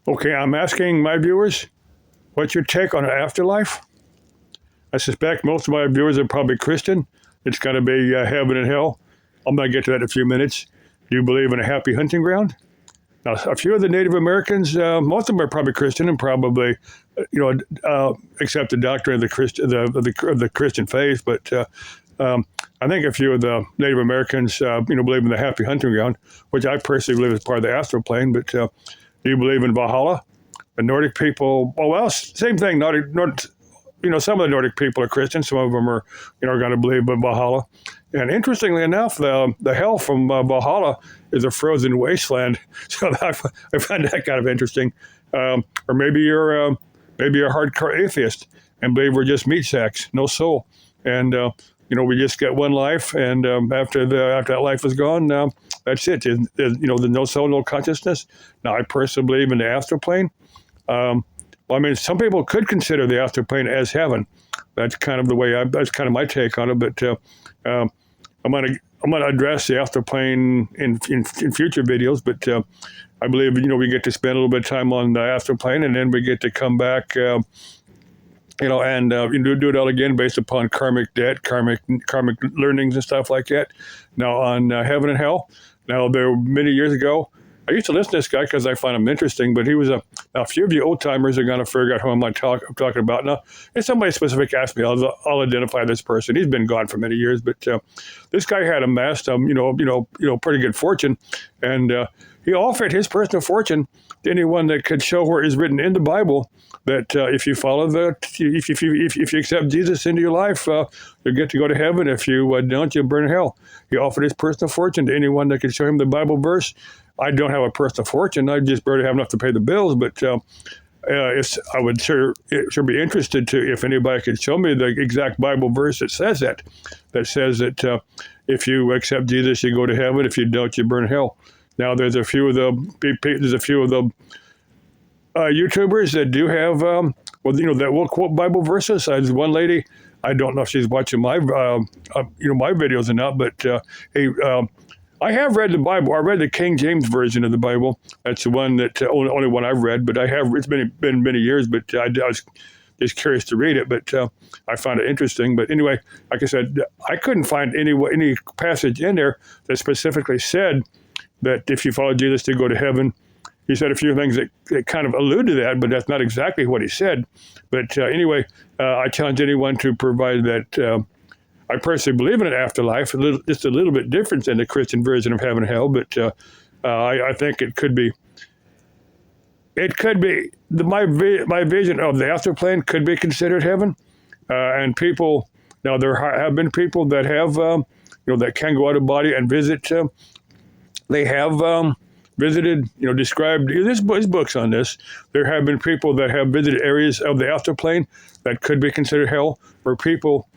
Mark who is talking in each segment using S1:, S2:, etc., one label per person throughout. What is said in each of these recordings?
S1: Okay, I'm asking my viewers, what's your take on an afterlife? I suspect most of my viewers are probably Christian. It's going to be heaven and hell. I'm going to get to that in a few minutes. Do you believe in a happy hunting ground? Now, a few of the Native Americans, most of them are probably Christian and probably, accept the doctrine of the Christian faith. But I think a few of the Native Americans, believe in the happy hunting ground, which I personally believe is part of the astral plane. But do you believe in Valhalla? The Nordic people, same thing. Some of the Nordic people are Christian. Some of them are, going to believe in Valhalla. And interestingly enough, the hell from Valhalla is a frozen wasteland. So I find that kind of interesting. Or maybe you're a hardcore atheist and believe we're just meat sacks, no soul. And we just get one life, and after that life is gone, that's it. There's no soul, no consciousness. Now, I personally believe in the astral plane. Some people could consider the astral plane as heaven. That's kind of that's kind of my take on it. But I'm going to address the astral plane in future videos. But I believe we get to spend a little bit of time on the astral plane, and then we get to come back, and do it all again based upon karmic debt, karmic learnings and stuff like that. Now on heaven and hell. Now there were many years ago. I used to listen to this guy because I find him interesting, but he was a few of you old timers are going to figure out who I'm talking about. Now, if somebody specific asks me, I'll identify this person. He's been gone for many years, but this guy had amassed, pretty good fortune, and he offered his personal fortune to anyone that could show where it's written in the Bible that if you follow if you accept Jesus into your life, you'll get to go to heaven. If you don't, you'll burn in hell. He offered his personal fortune to anyone that could show him the Bible verse. I don't have a personal fortune. I just barely have enough to pay the bills, but I would sure be interested to if anybody could show me the exact Bible verse that says that says that if you accept Jesus, you go to heaven. If you don't, you burn in hell. Now, there's a few of the YouTubers that do have that will quote Bible verses. There's one lady. I don't know if she's watching my my videos or not, but I have read the Bible. I read the King James version of the Bible. That's the one that only one I've read. But it's been many years. But I was just curious to read it. But I found it interesting. But anyway, like I said, I couldn't find any passage in there that specifically said that if you follow Jesus to go to heaven. He said a few things that kind of allude to that, but that's not exactly what he said. But anyway, I challenge anyone to provide that. I personally believe in an afterlife, just a little bit different than the Christian version of heaven and hell, but I think it could be. It could be my vision of the astral plane could be considered heaven, and people. Now there have been people that have that can go out of body and visit. They have visited, described. There's books on this. There have been people that have visited areas of the astral plane that could be considered hell, where people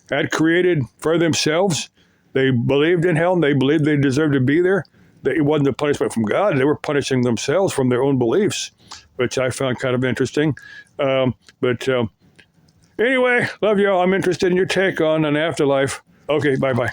S1: had created for themselves. They believed in hell and they believed they deserved to be there. That it wasn't a punishment from God. They were punishing themselves from their own beliefs, which I found kind of interesting. But anyway, love y'all. I'm interested in your take on an afterlife. Okay, bye-bye.